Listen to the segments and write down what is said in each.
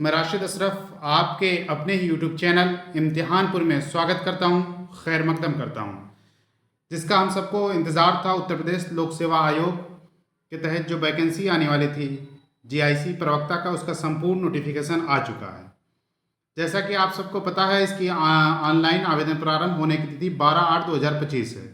मैं राशिद अशरफ आपके अपने ही यूट्यूब चैनल इम्तिहानपुर में स्वागत करता हूं, खैर मकदम करता हूं, जिसका हम सबको इंतज़ार था। उत्तर प्रदेश लोक सेवा आयोग के तहत जो वैकेंसी आने वाली थी जीआईसी प्रवक्ता का, उसका संपूर्ण नोटिफिकेशन आ चुका है। जैसा कि आप सबको पता है, इसकी ऑनलाइन आवेदन प्रारंभ होने की तिथि 12/8/2025 है।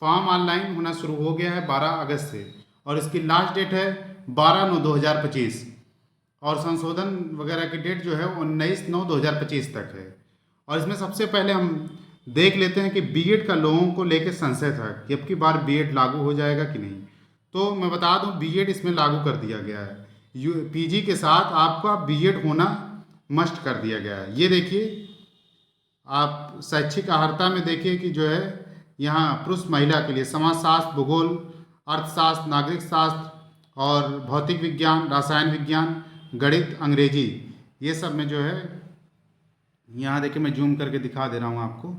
फॉर्म ऑनलाइन होना शुरू हो गया है 12 अगस्त से और इसकी लास्ट डेट है 12/9/2025 और संशोधन वगैरह की डेट जो है 19/9/2025 तक है। और इसमें सबसे पहले हम देख लेते हैं कि बीएड का लोगों को लेकर संशय था कि अब की बार बीएड लागू हो जाएगा कि नहीं। तो मैं बता दूं, बीएड इसमें लागू कर दिया गया है। पीजी के साथ आपका बीएड होना मस्ट कर दिया गया है। ये देखिए, आप शैक्षिक अर्हता में देखिए कि जो है यहाँ पुरुष महिला के लिए समाजशास्त्र, भूगोल, अर्थशास्त्र, नागरिक शास्त्र और भौतिक विज्ञान, रसायन विज्ञान, गणित, अंग्रेजी, ये सब में जो है, यहाँ देखिए मैं जूम करके दिखा दे रहा हूँ आपको।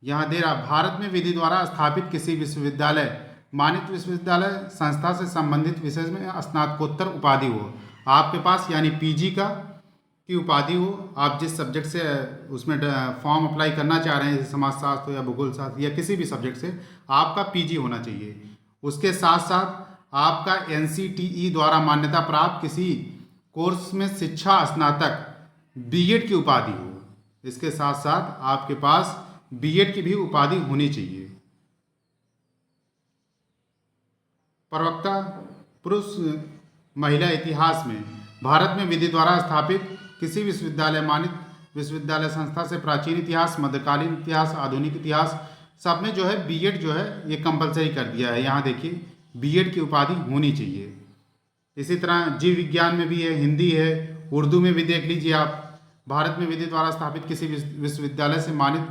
यहाँ दे रहा, भारत में विधि द्वारा स्थापित किसी विश्वविद्यालय, मानित विश्वविद्यालय संस्था से संबंधित विषय में स्नातकोत्तर उपाधि हो आपके पास, यानी पीजी की उपाधि हो। आप जिस सब्जेक्ट से उसमें फॉर्म अप्लाई करना चाह रहे हैं, जैसे समाजशास्त्र हो या भूगोल शास्त्र या किसी भी सब्जेक्ट से, आपका पीजी होना चाहिए। उसके साथ साथ आपका एनसीटीई द्वारा मान्यता प्राप्त किसी कोर्स में शिक्षा स्नातक बीएड की उपाधि हो। इसके साथ साथ आपके पास बीएड की भी उपाधि होनी चाहिए। प्रवक्ता पुरुष महिला इतिहास में भारत में विधि द्वारा स्थापित किसी विश्वविद्यालय, मानित विश्वविद्यालय संस्था से प्राचीन इतिहास, मध्यकालीन इतिहास, आधुनिक इतिहास, सब में जो है बीएड जो है ये कंपलसरी कर दिया है। यहाँ देखिए बीएड की उपाधि होनी चाहिए। इसी तरह जीव विज्ञान में भी है, हिंदी है, उर्दू में भी देख लीजिए आप। भारत में विधि द्वारा स्थापित किसी विश्वविद्यालय से मानित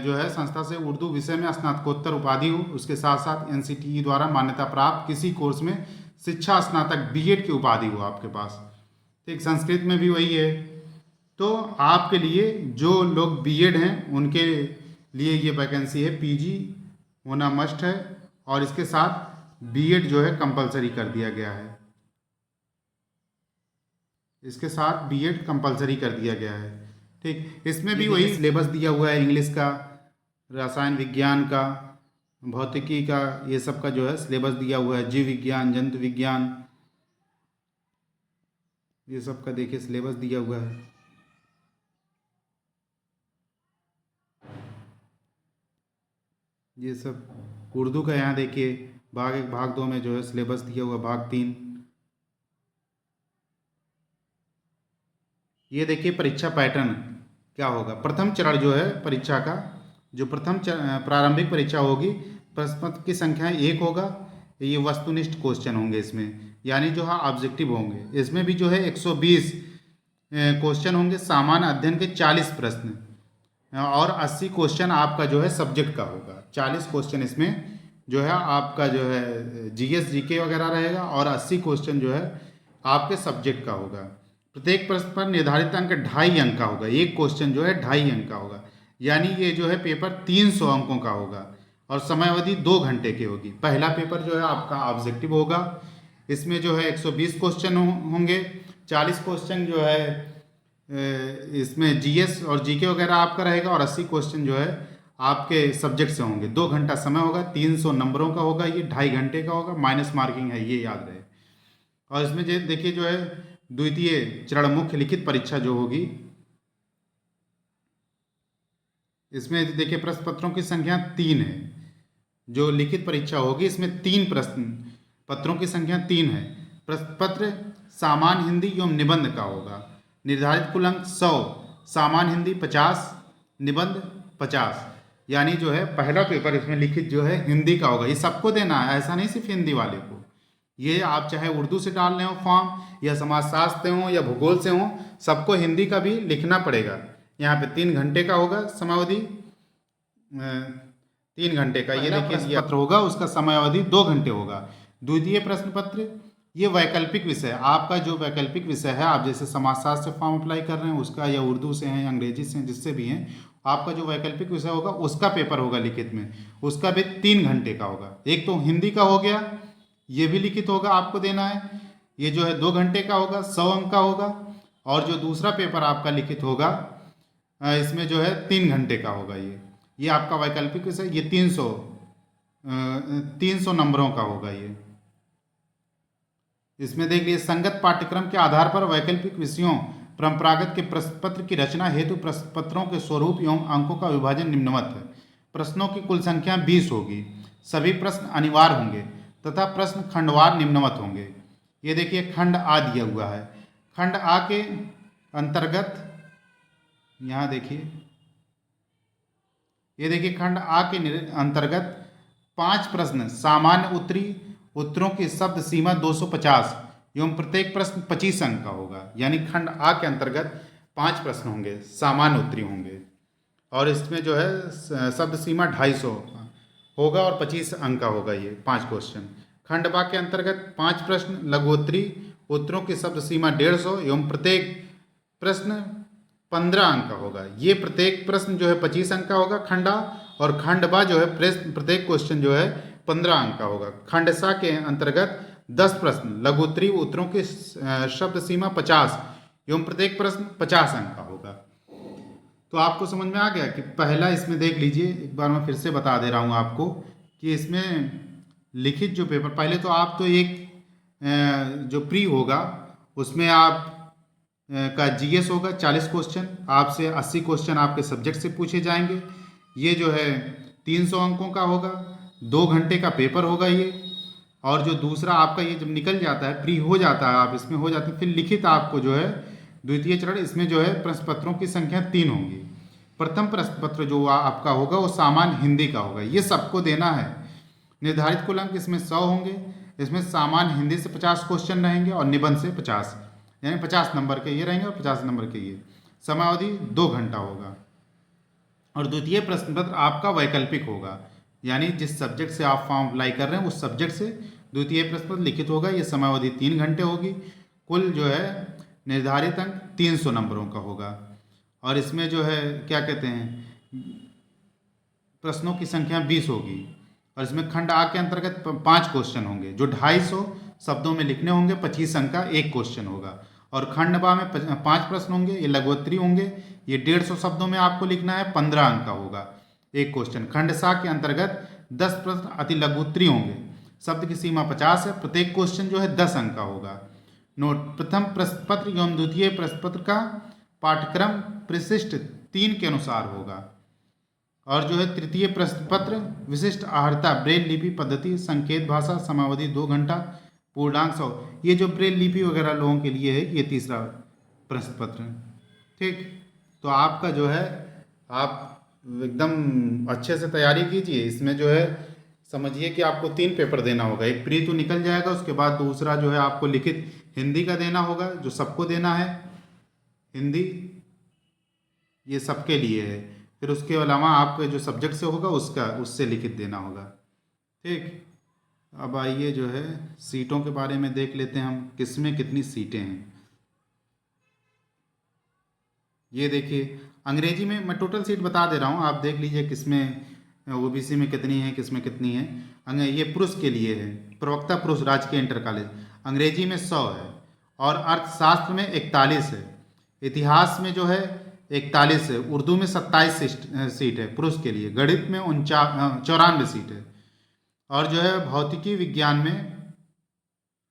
जो है संस्था से उर्दू विषय में स्नातकोत्तर उपाधि हो। उसके साथ साथ एनसीटीई द्वारा मान्यता प्राप्त किसी कोर्स में शिक्षा स्नातक बीएड की उपाधि हो आपके पास। ठीक, संस्कृत में भी वही है। तो आपके लिए जो लोग बीएड हैं उनके लिए ये वैकेंसी है, पीजी होना मस्ट है और इसके साथ बीएड जो है कंपलसरी कर दिया गया है। इसके साथ बीएड कंपलसरी कर दिया गया है। ठीक, इसमें भी वही सिलेबस दिया हुआ है, इंग्लिश का, रसायन विज्ञान का, भौतिकी का, ये सब का जो है सिलेबस दिया हुआ है। जीव विज्ञान, जंतु विज्ञान, ये सब का देखिए सिलेबस दिया हुआ है। ये सब उर्दू का यहाँ देखिए भाग 1 भाग 2 में जो है सिलेबस दिया हुआ, भाग 3। ये देखिए परीक्षा पैटर्न क्या होगा। प्रथम चरण जो है परीक्षा का, जो प्रथम प्रारंभिक परीक्षा होगी, प्रश्न पत्र की संख्या 1 होगा। ये वस्तुनिष्ठ क्वेश्चन होंगे इसमें, यानी जो है ऑब्जेक्टिव होंगे। इसमें भी जो है 120 क्वेश्चन होंगे, सामान्य अध्ययन के 40 प्रश्न और 80 क्वेश्चन आपका जो है सब्जेक्ट का होगा। 40 क्वेश्चन इसमें जो है आपका जो है जीएस जीके वगैरह रहेगा और 80 क्वेश्चन जो है आपके सब्जेक्ट का होगा। प्रत्येक प्रश्न पर निर्धारित अंक 2.5 अंक का होगा। एक क्वेश्चन जो है 2.5 अंक का होगा, यानी ये जो है पेपर 300 अंकों का होगा और समय अवधि 2 घंटे की होगी। पहला पेपर जो है आपका ऑब्जेक्टिव होगा। इसमें जो है 120 क्वेश्चन होंगे, 40 क्वेश्चन जो है इसमें जीएस और जीके वगैरह आपका रहेगा और 80 क्वेश्चन जो है आपके सब्जेक्ट से होंगे। 2 घंटा समय होगा, 300 नंबरों का होगा, ये 2.5 घंटे का होगा, माइनस मार्किंग है, ये याद रहे। और इसमें देखिए जो है द्वितीय चरण मुख्य लिखित परीक्षा जो होगी, इसमें देखिए प्रश्न पत्रों की संख्या 3 है। जो लिखित परीक्षा होगी इसमें 3 प्रश्न पत्रों की संख्या 3 है। प्रश्न पत्र सामान्य हिंदी एवं निबंध का होगा। निर्धारित कुल अंक 100, सामान्य हिंदी 50, निबंध 50, यानी जो है पहला पेपर इसमें लिखित जो है हिंदी का होगा। ये सबको देना है, ऐसा नहीं सिर्फ हिंदी वाले को। ये आप चाहे उर्दू से डाल रहे हो फॉर्म या समाजशास्त्र हो या भूगोल से हो, सबको हिंदी का भी लिखना पड़ेगा। यहाँ पे 3 घंटे का होगा समयावधि, 3 घंटे का। ये देखिए पत्र होगा, उसका समयावधि 2 घंटे होगा। द्वितीय प्रश्न पत्र ये वैकल्पिक विषय, आपका जो वैकल्पिक विषय है, आप जैसे समाजशास्त्र से फॉर्म अप्लाई कर रहे हैं उसका, या उर्दू से हैं, अंग्रेजी से हैं, जिससे भी हैं, आपका जो वैकल्पिक विषय होगा उसका पेपर होगा लिखित में, उसका भी 3 घंटे का होगा। एक तो हिंदी का हो गया, ये भी लिखित होगा, आपको देना है। ये जो है 2 घंटे का होगा, 100 अंक का होगा। और जो दूसरा पेपर आपका लिखित होगा इसमें जो है 3 घंटे का होगा। ये आपका वैकल्पिक विषय, ये 300 नंबरों का होगा। ये इसमें देख लीजिए, संगत पाठ्यक्रम के आधार पर वैकल्पिक विषयों परंपरागत के प्रश्न पत्र की रचना हेतु प्रश्न पत्रों के स्वरूप एवं अंकों का विभाजन निम्नवत है। प्रश्नों की कुल संख्या 20 होगी। सभी प्रश्न अनिवार्य होंगे तथा प्रश्न खंडवार निम्नवत होंगे। ये देखिए खंड आ दिया हुआ है। खंड आ के अंतर्गत यहाँ देखिए, ये देखिए खंड आ के अंतर्गत 5 प्रश्न सामान्य उत्तरों की शब्द सीमा 250 एवं प्रत्येक प्रश्न 25 अंक का होगा। यानी खंड आ के अंतर्गत 5 प्रश्न होंगे, सामान्य उत्तरी होंगे, और इसमें जो है शब्द सीमा 250 होगा और 25 अंक का होगा। ये 5 क्वेश्चन। खंड बा के अंतर्गत 5 प्रश्न लघुत्तरी उत्तरों की शब्द सीमा 150 एवं प्रत्येक प्रश्न 15 अंक का होगा। ये प्रत्येक प्रश्न जो है 25 अंक का होगा खंडा, और खंड बा जो है प्रत्येक क्वेश्चन जो है 15 अंक का होगा। खंड सा के अंतर्गत 10 प्रश्न लघुत्तरी उत्तरों की शब्द सीमा 50 एवं प्रत्येक प्रश्न 50 अंक का होगा। तो आपको समझ में आ गया कि पहला इसमें देख लीजिए, एक बार मैं फिर से बता दे रहा हूँ आपको कि इसमें लिखित जो पेपर, पहले तो आप तो एक जो प्री होगा उसमें आप का जीएस होगा 40 क्वेश्चन, आपसे 80 क्वेश्चन आपके सब्जेक्ट से पूछे जाएंगे। ये जो है 300 अंकों का होगा, 2 घंटे का पेपर होगा ये। और जो दूसरा आपका ये जब निकल जाता है, प्री हो जाता है, आप इसमें हो जाते हैं, फिर लिखित आपको जो है द्वितीय चरण, इसमें जो है प्रश्न पत्रों की संख्या 3 होंगी। प्रथम प्रश्न पत्र जो आपका होगा वो सामान्य हिंदी का होगा। ये सबको देना है। निर्धारित कुल अंक इसमें 100 होंगे। इसमें सामान्य हिंदी से 50 क्वेश्चन रहेंगे और निबंध से 50, यानी 50 नंबर के ये रहेंगे और 50 नंबर के ये। समयावधि 2 घंटा होगा। और द्वितीय प्रश्न पत्र आपका वैकल्पिक होगा, यानी जिस सब्जेक्ट से आप फॉर्म अप्लाई कर रहे हैं उस सब्जेक्ट से द्वितीय प्रश्न पत्र लिखित होगा। ये समयावधि 3 घंटे होगी। कुल जो है निर्धारित अंक 300 नंबरों का होगा। और इसमें जो है क्या कहते हैं, प्रश्नों की संख्या 20 होगी। और इसमें खंड आ के अंतर्गत 5 क्वेश्चन होंगे जो 250 शब्दों में लिखने होंगे। 25 अंक का एक क्वेश्चन होगा। और खंड बा में 5 प्रश्न होंगे, ये लघुत्तरी होंगे। ये 150 शब्दों में आपको लिखना है, 15 अंक का होगा एक क्वेश्चन। खंड सा के अंतर्गत 10 प्रश्न अति लघुत्तरी होंगे, शब्द की सीमा 50 है, प्रत्येक क्वेश्चन जो है 10 अंक का होगा। नोट, प्रथम प्रश्न पत्र एवं द्वितीय प्रश्न पत्र का पाठ्यक्रम विशिष्ट 3 के अनुसार होगा। और जो है तृतीय प्रश्न पत्र विशिष्ट आहर्ता ब्रेल लिपि पद्धति संकेत भाषा, समयावधि 2 घंटा, पूर्णांक 100। ये जो ब्रेल लिपि वगैरह लोगों के लिए है, ये तीसरा प्रश्न पत्र। ठीक, तो आपका जो है आप एकदम अच्छे से तैयारी कीजिए। इसमें जो है समझिए कि आपको 3 पेपर देना होगा। एक प्री तो निकल जाएगा, उसके बाद दूसरा जो है आपको लिखित हिंदी का देना होगा, जो सबको देना है हिंदी, ये सबके लिए है। फिर उसके अलावा आपके जो सब्जेक्ट से होगा उससे लिखित देना होगा। ठीक, अब आइए जो है सीटों के बारे में देख लेते हैं हम, किसमें कितनी सीटें हैं। ये देखिए अंग्रेजी में मैं टोटल सीट बता दे रहा हूँ, आप देख लीजिए किसमें ओबीसी में कितनी है, किसमें कितनी है। ये पुरुष के लिए है, प्रवक्ता पुरुष राजकीय इंटर कॉलेज, अंग्रेजी में 100 है। और अर्थशास्त्र में 41 है। इतिहास में जो है 41 है। उर्दू में 27 सीट है पुरुष के लिए। गणित में 94 सीट है। और जो है भौतिकी विज्ञान में,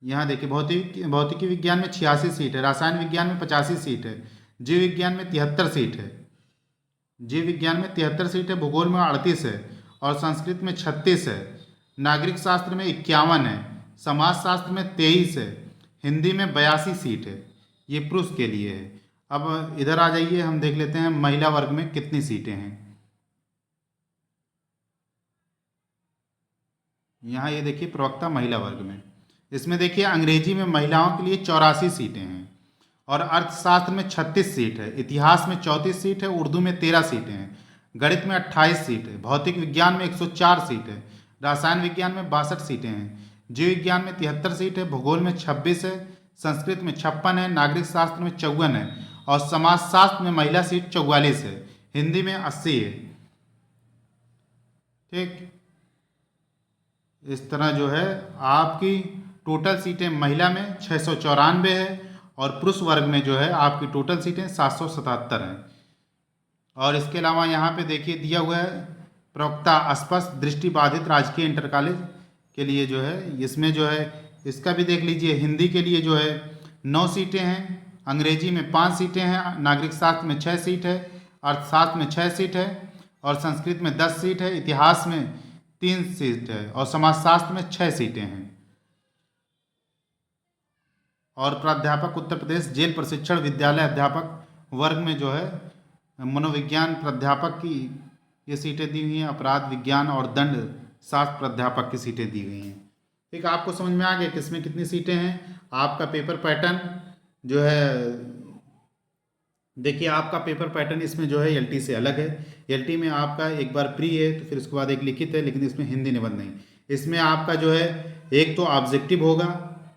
यहाँ देखिए भौतिकी विज्ञान में 86 सीट है। रसायन विज्ञान में 85 सीट है। जीव विज्ञान में 73 सीट है। जीव विज्ञान में 73 सीट है। भूगोल में 38 है। और संस्कृत में 36 है। नागरिक शास्त्र में 51 है। समाज शास्त्र में 23 है। हिंदी में 82 सीट है। ये पुरुष के लिए है। अब इधर आ जाइए, हम देख लेते हैं महिला वर्ग में कितनी सीटें हैं। यहाँ ये देखिए प्रवक्ता महिला वर्ग में, इसमें देखिए अंग्रेजी में महिलाओं के लिए 84 सीटें हैं। और अर्थशास्त्र में 36 सीट है। इतिहास में 34 सीट है। उर्दू में 13 सीटें हैं। गणित में 28 सीट है। भौतिक विज्ञान में 104 सीट है। रसायन विज्ञान में 62 सीटें हैं। जीव विज्ञान में 73 सीट है। भूगोल में 26 है। संस्कृत में 56 है। नागरिक शास्त्र में 54 है। और समाज शास्त्र में महिला सीट 44 है। हिंदी में 80 है। ठीक, इस तरह जो है आपकी टोटल सीटें महिला में 694 है और पुरुष वर्ग में जो है आपकी टोटल सीटें 777 हैं। और इसके अलावा यहाँ पे देखिए दिया हुआ है प्रवक्ता स्पष्ट दृष्टिबाधित राजकीय इंटर कॉलेज के लिए जो है, इसमें जो है इसका भी देख लीजिए। हिंदी के लिए जो है 9 सीटें हैं, अंग्रेजी में 5 सीटें हैं, नागरिक शास्त्र में 6 सीट है, अर्थशास्त्र में 6 सीट है, और संस्कृत में 10 सीट है, इतिहास में 3 सीट है, और समाजशास्त्र में 6 सीटें हैं। और प्राध्यापक उत्तर प्रदेश जेल प्रशिक्षण विद्यालय अध्यापक वर्ग में जो है मनोविज्ञान प्राध्यापक की ये सीटें दी हुई हैं, अपराध विज्ञान और दंड शास्त्र प्राध्यापक की सीटें दी गई हैं। ठीक, आपको समझ में आ गया किसमें कितनी सीटें हैं। आपका पेपर पैटर्न जो है, देखिए आपका पेपर पैटर्न इसमें जो है एलटी से अलग है। एलटी में आपका एक बार प्री है तो फिर उसके बाद एक लिखित है, लेकिन इसमें हिंदी निबंध नहीं। इसमें आपका जो है एक तो ऑब्जेक्टिव होगा,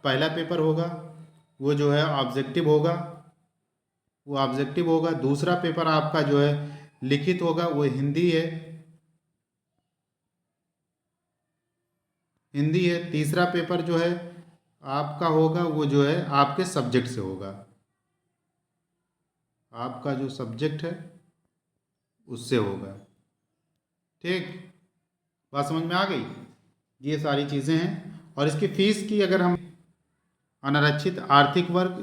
पहला पेपर होगा वो जो है ऑब्जेक्टिव होगा, वो ऑब्जेक्टिव होगा। दूसरा पेपर आपका जो है लिखित होगा, वो हिंदी है, हिंदी है। तीसरा पेपर जो है आपका होगा वो जो है आपके सब्जेक्ट से होगा, आपका जो सब्जेक्ट है उससे होगा। ठीक, बात समझ में आ गई। ये सारी चीज़ें हैं। और इसकी फ़ीस की अगर हम अनारक्षित आर्थिक वर्ग,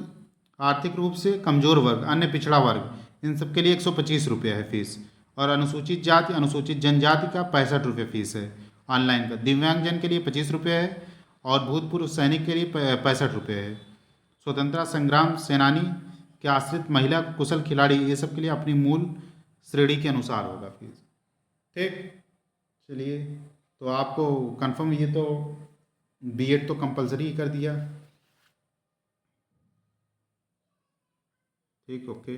आर्थिक रूप से कमज़ोर वर्ग, अन्य पिछड़ा वर्ग, इन सब के लिए 125 रुपये है फ़ीस। और अनुसूचित जाति अनुसूचित जनजाति का 65 रुपये फ़ीस है ऑनलाइन का। दिव्यांगजन के लिए 25 रुपये है, और भूतपूर्व सैनिक के लिए 65 रुपये है। स्वतंत्रता संग्राम सेनानी के आश्रित महिला कुशल खिलाड़ी, ये सब के लिए अपनी मूल श्रेणी के अनुसार होगा फीस। ठीक, चलिए तो आपको कंफर्म, ये तो बीएड तो कंपलसरी कर दिया। ठीक, ओके।